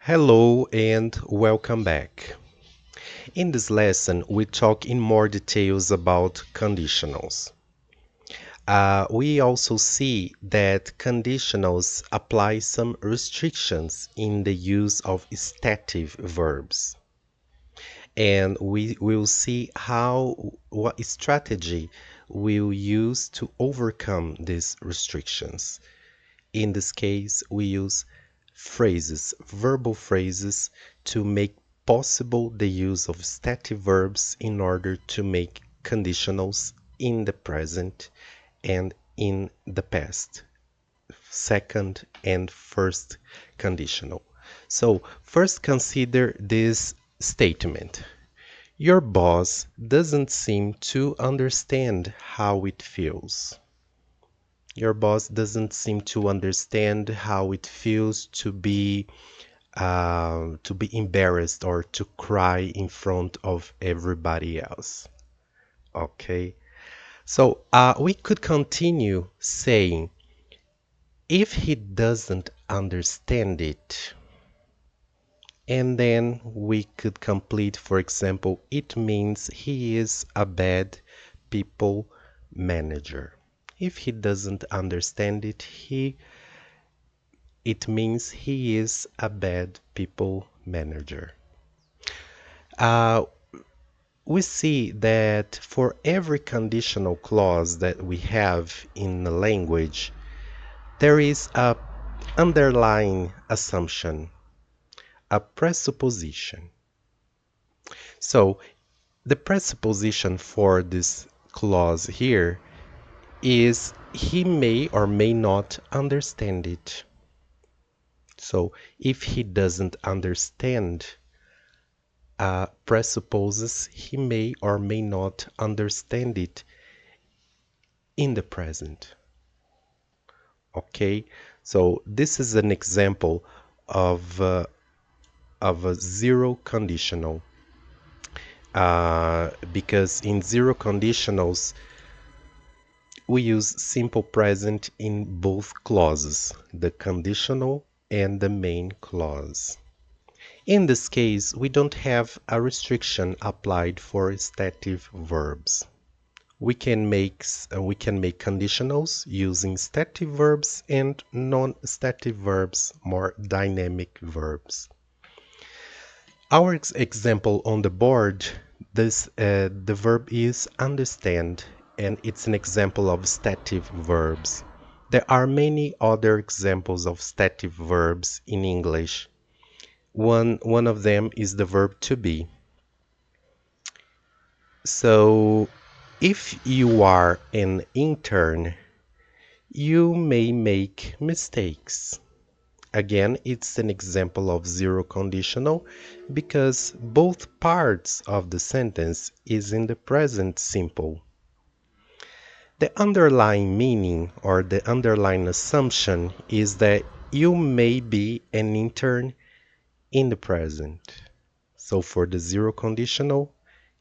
Hello and welcome back. In this lesson, we talk in more details about conditionals. We also see that conditionals apply some restrictions in the use of stative verbs. And we will see what strategy we'll use to overcome these restrictions. In this case, we use verbal phrases, to make possible the use of stative verbs in order to make conditionals in the present and in the past, second and first conditional. So, first consider this statement. Your boss doesn't seem to understand how it feels. Your boss doesn't seem to understand how it feels to be embarrassed or to cry in front of everybody else. Okay, so we could continue saying, if he doesn't understand it, and then we could complete, for example, it means he is a bad people manager. If he doesn't understand it, it means he is a bad people manager. Uh, we see that for every conditional clause that we have in the language, there is a underlying assumption, a presupposition. So the presupposition for this clause here is he may or may not understand it. So if he doesn't understand, presupposes he may or may not understand it in the present. Okay, so this is an example of a zero conditional, because in zero conditionals we use simple present in both clauses, the conditional and the main clause. In this case, we don't have a restriction applied for stative verbs. We can make conditionals using stative verbs and non-stative verbs, more dynamic verbs. Our example on the board, the verb is understand, and it's an example of stative verbs. There are many other examples of stative verbs in English. One of them is the verb to be. So if you are an intern, you may make mistakes. Again, it's an example of zero conditional because both parts of the sentence is in the present simple. The underlying meaning or the underlying assumption is that you may be an intern in the present. So for the zero conditional,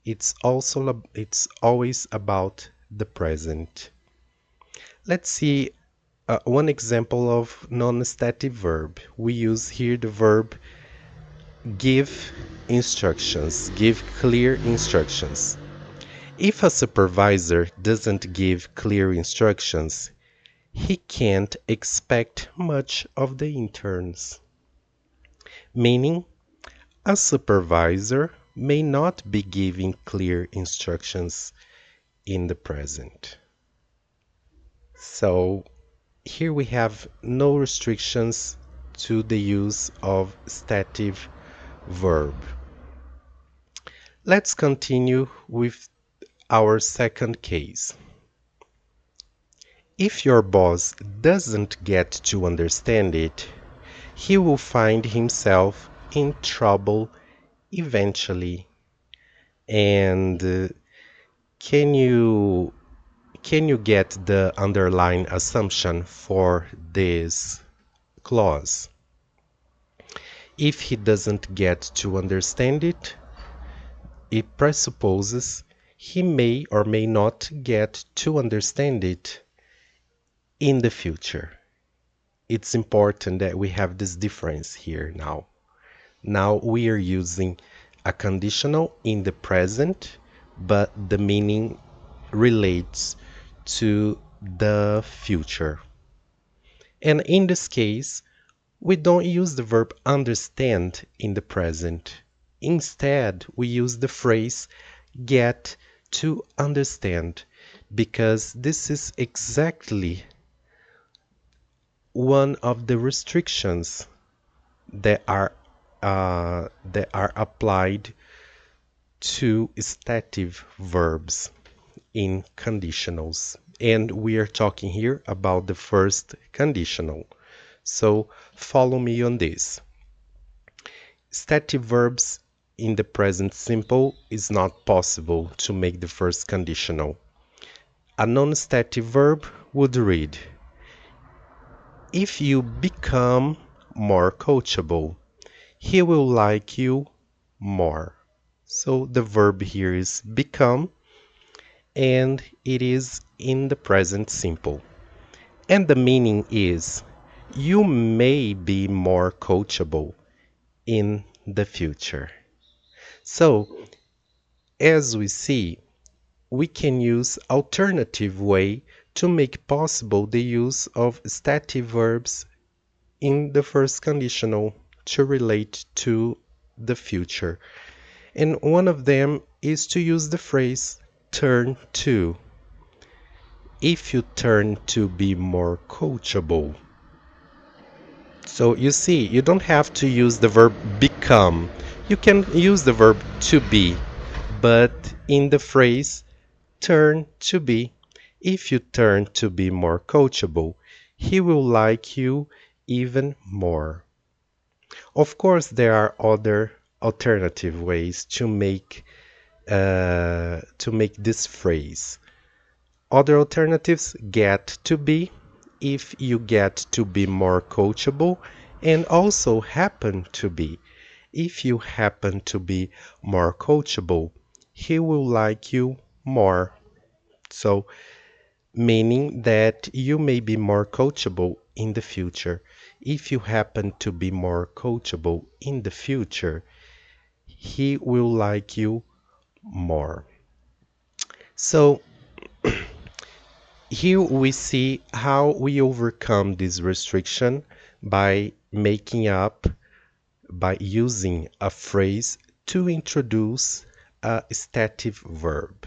it's always about the present. Let's see one example of non-stative verb. We use here the verb give instructions, give clear instructions. If a supervisor doesn't give clear instructions, he can't expect much of the interns. Meaning, a supervisor may not be giving clear instructions in the present. So here we have no restrictions to the use of stative verb. Let's continue with our second case. If your boss doesn't get to understand it, he will find himself in trouble eventually. And can you get the underlying assumption for this clause? If he doesn't get to understand it, it presupposes he may or may not get to understand it in the future. It's important that we have this difference here now. Now we are using a conditional in the present, but the meaning relates to the future. And in this case, we don't use the verb understand in the present. Instead, we use the phrase get to understand because this is exactly one of the restrictions that are applied to stative verbs in conditionals. And we are talking here about the first conditional. So follow me on this. Stative verbs in the present simple is not possible to make the first conditional. A non-stative verb would read, if you become more coachable, he will like you more. So the verb here is become and it is in the present simple. And the meaning is you may be more coachable in the future. So as we see, we can use alternative way to make possible the use of stative verbs in the first conditional to relate to the future. And one of them is to use the phrase turn to. If you turn to be more coachable. So you see, you don't have to use the verb become. You can use the verb to be, but in the phrase turn to be, if you turn to be more coachable, he will like you even more. Of course, there are other alternative ways to make this phrase. Other alternatives get to be, if you get to be more coachable, and also happen to be. If you happen to be more coachable, he will like you more. So, meaning that you may be more coachable in the future. If you happen to be more coachable in the future, he will like you more. So, here we see how we overcome this restriction by by using a phrase to introduce a stative verb.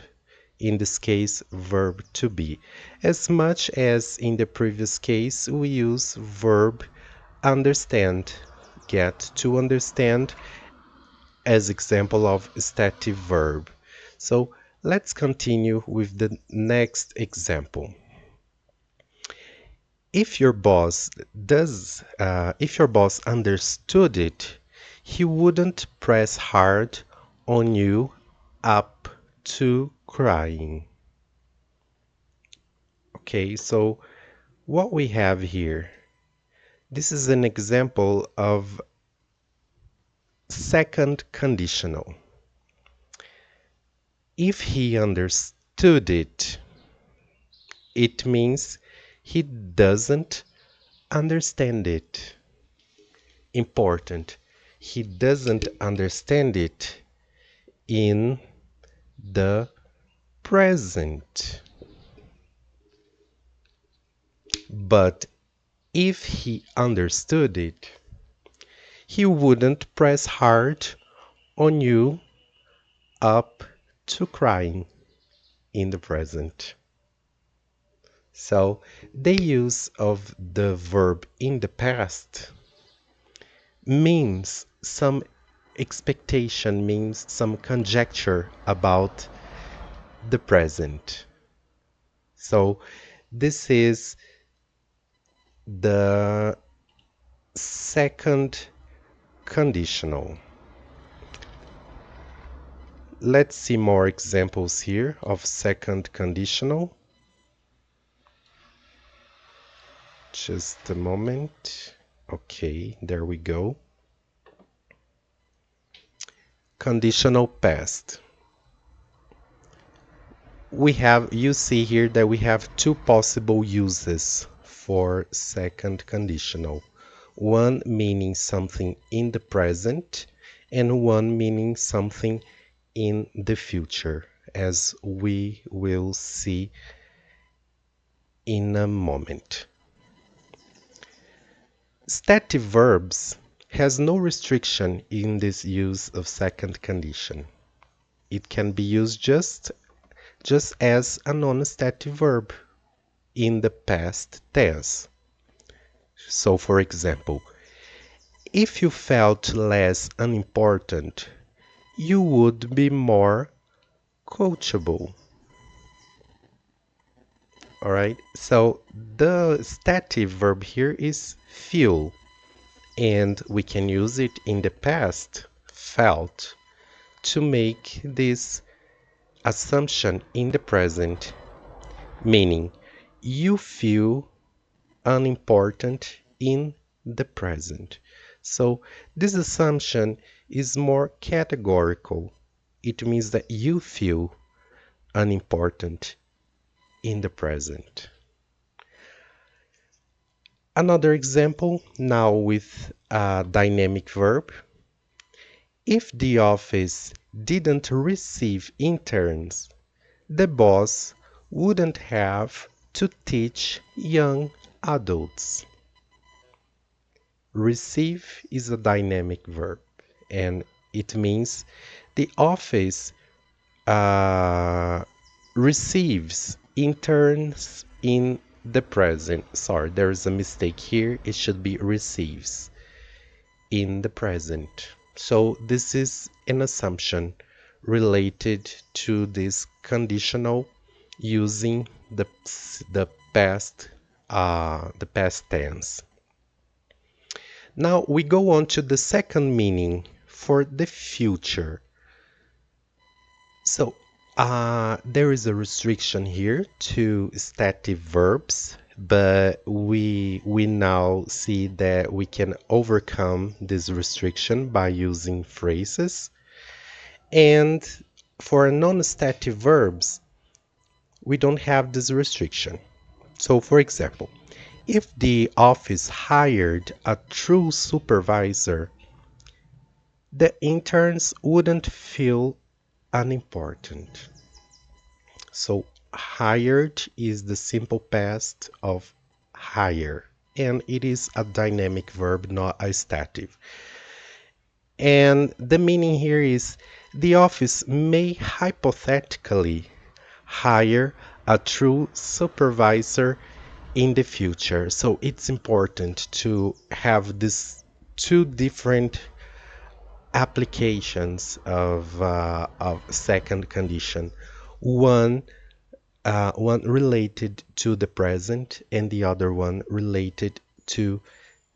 In this case, verb to be. As much as in the previous case, we use verb understand, get to understand, as example of stative verb. So let's continue with the next example. If your boss understood it, he wouldn't press hard on you up to crying. Okay, so what we have here, this is an example of second conditional. If he understood it, it means he doesn't understand it. Important. He doesn't understand it in the present. But if he understood it, he wouldn't press hard on you up to crying in the present. So the use of the verb in the past means some expectation, means some conjecture about the present. So this is the second conditional. Let's see more examples here of second conditional. Just a moment. Okay, there we go. Conditional past. You see here that we have two possible uses for second conditional. One meaning something in the present and one meaning something in the future, as we will see in a moment. Stative verbs has no restriction in this use of second condition. It can be used just as a non-stative verb in the past tense. So, for example, if you felt less unimportant, you would be more coachable. All right, so the stative verb here is feel, and we can use it in the past, felt, to make this assumption in the present, meaning you feel unimportant in the present. So this assumption is more categorical. It means that you feel unimportant in the present. Another example now with a dynamic verb. If the office didn't receive interns, the boss wouldn't have to teach young adults. Receive is a dynamic verb, and it means the office uh, receives interns in the present. Sorry, there is a mistake here. It should be receives in the present. So this is an assumption related to this conditional using the past tense. Now we go on to the second meaning for the future. So there is a restriction here to stative verbs, but we now see that we can overcome this restriction by using phrases. And for non-stative verbs, we don't have this restriction. So for example, if the office hired a true supervisor, the interns wouldn't feel unimportant. So hired is the simple past of hire, and it is a dynamic verb, not a stative. And the meaning here is the office may hypothetically hire a true supervisor in the future. So it's important to have these two different applications of second condition. One one related to the present and the other one related to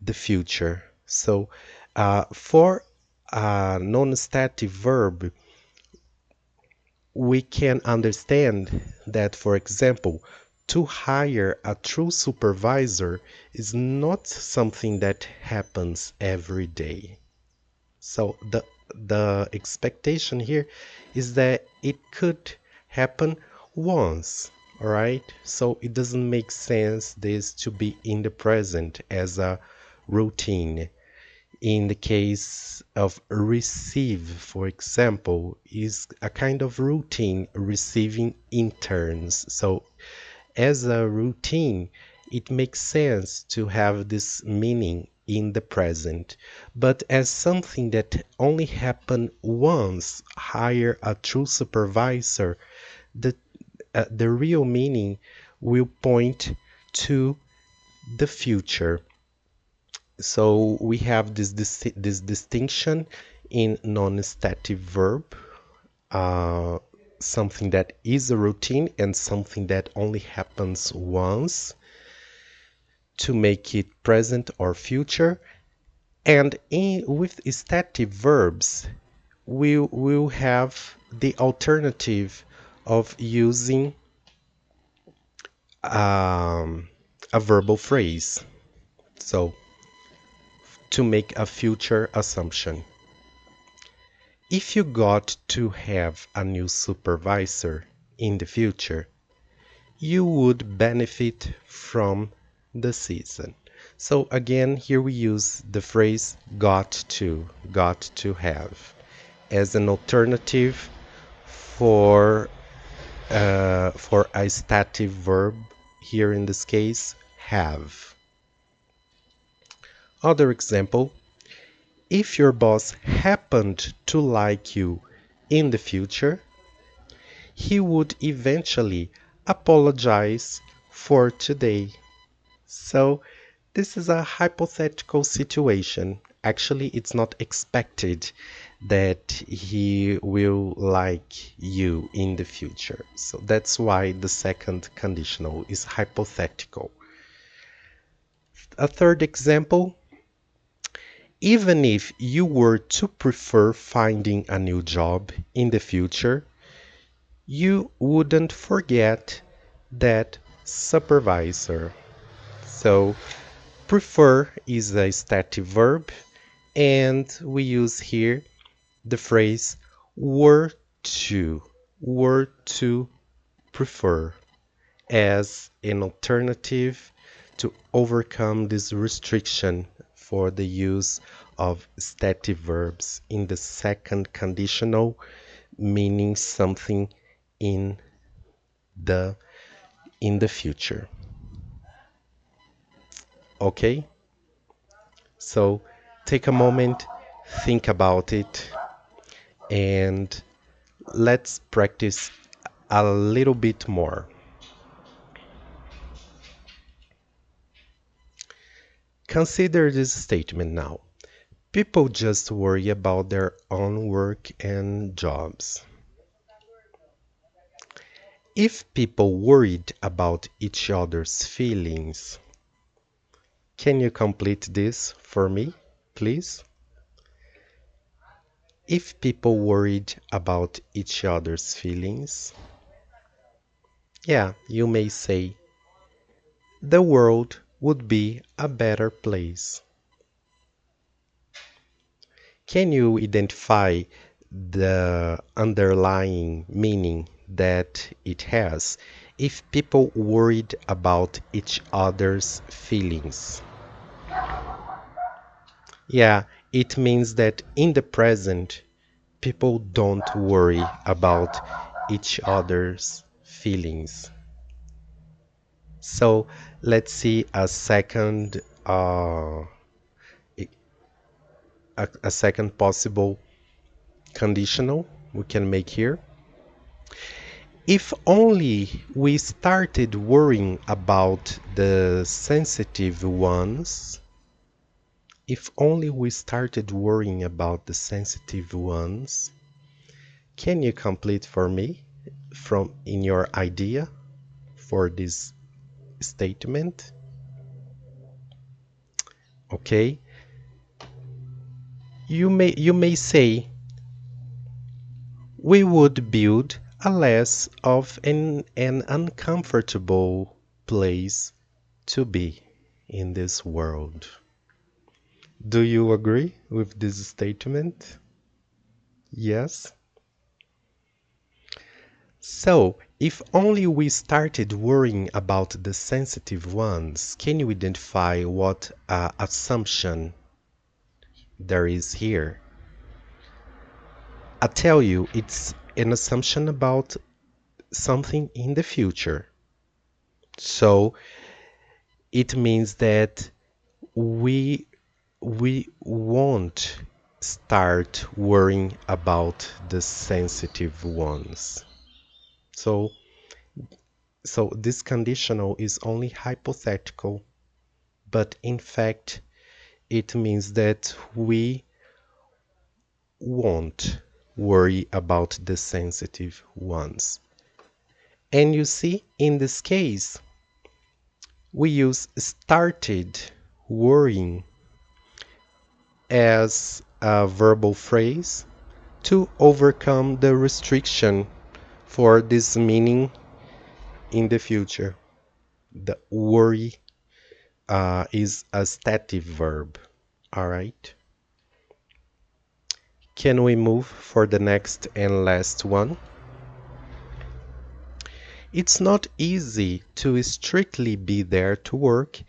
the future. So for a non-stative verb, we can understand that, for example, to hire a true supervisor is not something that happens every day. So the expectation here is that it could happen once, all right? So it doesn't make sense this to be in the present as a routine. In the case of receive, for example, is a kind of routine receiving interns. So as a routine, it makes sense to have this meaning in the present. But as something that only happened once, hire a true supervisor, the real meaning will point to the future. So we have this distinction in non-stative verb, uh, something that is a routine and something that only happens once to make it present or future. And with stative verbs, we will have the alternative of using a verbal phrase. So to make a future assumption. If you got to have a new supervisor in the future, you would benefit from the season. So again, here we use the phrase got to have, as an alternative for a stative verb, here in this case, have. Other example, if your boss happened to like you in the future, he would eventually apologize for today. So this is a hypothetical situation. Actually, it's not expected that he will like you in the future. So that's why the second conditional is hypothetical. A third example, even if you were to prefer finding a new job in the future, you wouldn't forget that supervisor. So prefer is a stative verb, and we use here the phrase to, were to prefer, as an alternative to overcome this restriction for the use of stative verbs in the second conditional, meaning something in the future. Okay? So take a moment, think about it, and let's practice a little bit more. Consider this statement now. People just worry about their own work and jobs. If people worried about each other's feelings, can you complete this for me, please? If people worried about each other's feelings, yeah, you may say, the world would be a better place. Can you identify the underlying meaning that it has if people worried about each other's feelings? Yeah, it means that in the present, people don't worry about each other's feelings. So let's see a second a second possible conditional we can make here. If only we started worrying about the sensitive ones, if only we started worrying about the sensitive ones, can you complete for me from in your idea for this statement? Okay. You may say we would build a less of an uncomfortable place to be in this world. Do you agree with this statement? Yes? So, if only we started worrying about the sensitive ones, can you identify what assumption there is here? I tell you, it's an assumption about something in the future. So, it means that we we won't start worrying about the sensitive ones. So this conditional is only hypothetical, but in fact it means that we won't worry about the sensitive ones. And you see, in this case, we use started worrying as a verbal phrase to overcome the restriction for this meaning in the future. The worry is a stative verb. All right. Can we move for the next and last one? It's not easy to strictly be there to work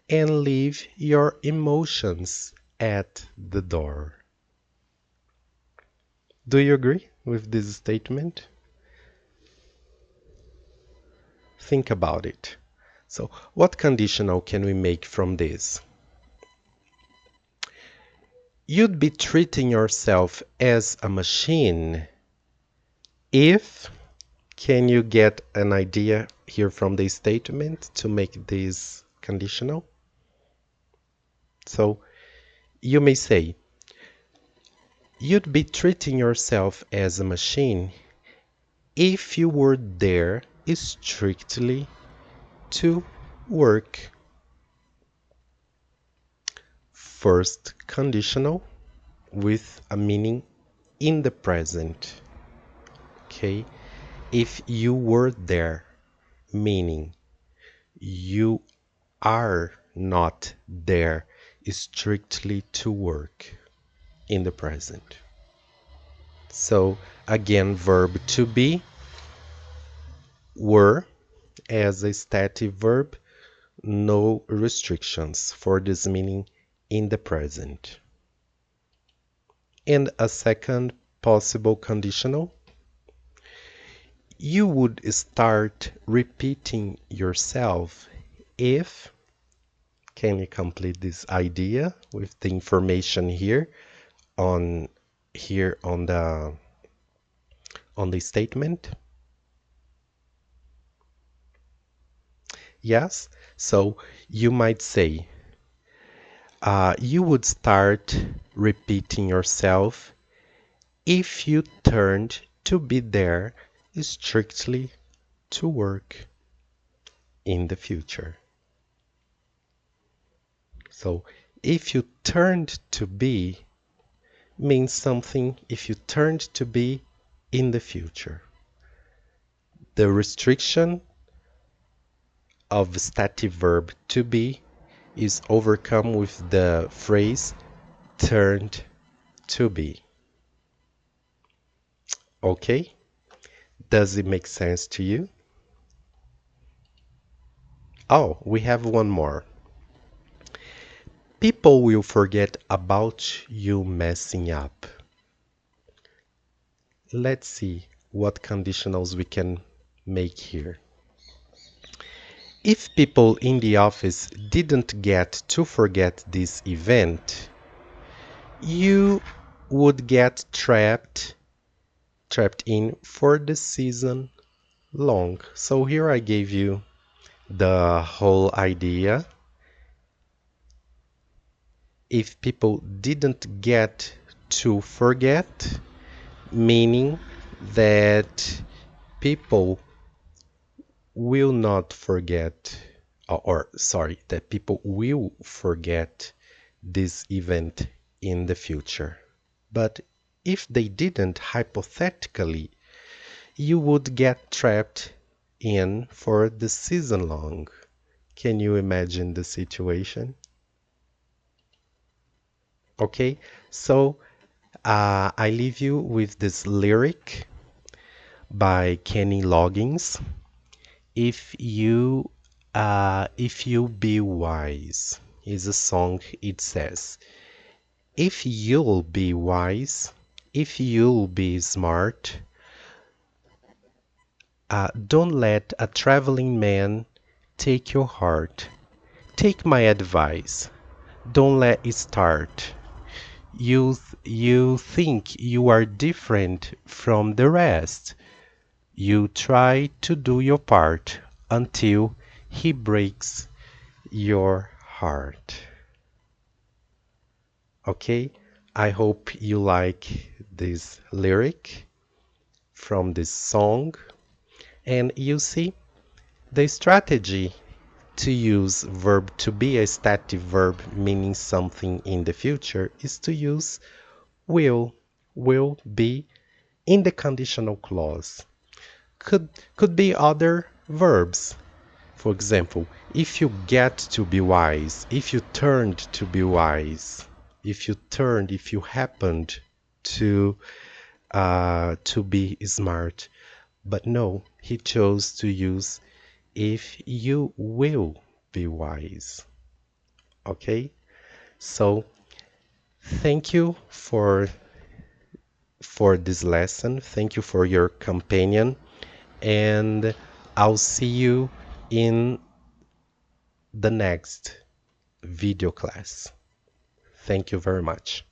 and leave your emotions at the door. Do you agree with this statement? Think about it. So, what conditional can we make from this? You'd be treating yourself as a machine if, can you get an idea here from the statement to make this conditional? So, you may say, you'd be treating yourself as a machine if you were there strictly to work. First conditional with a meaning in the present. Okay? If you were there, meaning you are not there strictly to work in the present. So again, verb to be, were as a stative verb, no restrictions for this meaning in the present. And a second possible conditional, you would start repeating yourself if, can you complete this idea with the information on here on the statement? Yes, so you might say you would start repeating yourself if you turned to be there strictly to work in the future. So if you turned to be means something if you turned to be in the future. The restriction of stative verb to be is overcome with the phrase turned to be. Okay? Does it make sense to you? Oh, we have one more. People will forget about you messing up. Let's see what conditionals we can make here. If people in the office didn't get to forget this event, you would get trapped in for the season long. So here I gave you the whole idea. If people didn't get to forget, meaning that people will not forget, or sorry, that people will forget this event in the future. But if they didn't, hypothetically, you would get trapped in for the season long. Can you imagine the situation? Okay, so I leave you with this lyric by Kenny Loggins. If you be wise is a song. It says, if you'll be wise, if you'll be smart, don't let a traveling man take your heart. Take my advice. Don't let it start. You think you are different from the rest. You try to do your part until he breaks your heart. Okay, I hope you like this lyric from this song. And you see, the strategy to use verb to be, a stative verb meaning something in the future, is to use will be in the conditional clause. Could be other verbs. For example, if you get to be wise, if you turned to be wise, if you happened to be smart. But no, he chose to use if you will be wise. Okay, so thank you for this lesson. Thank you for your companion, and I'll see you in the next video class. Thank you very much.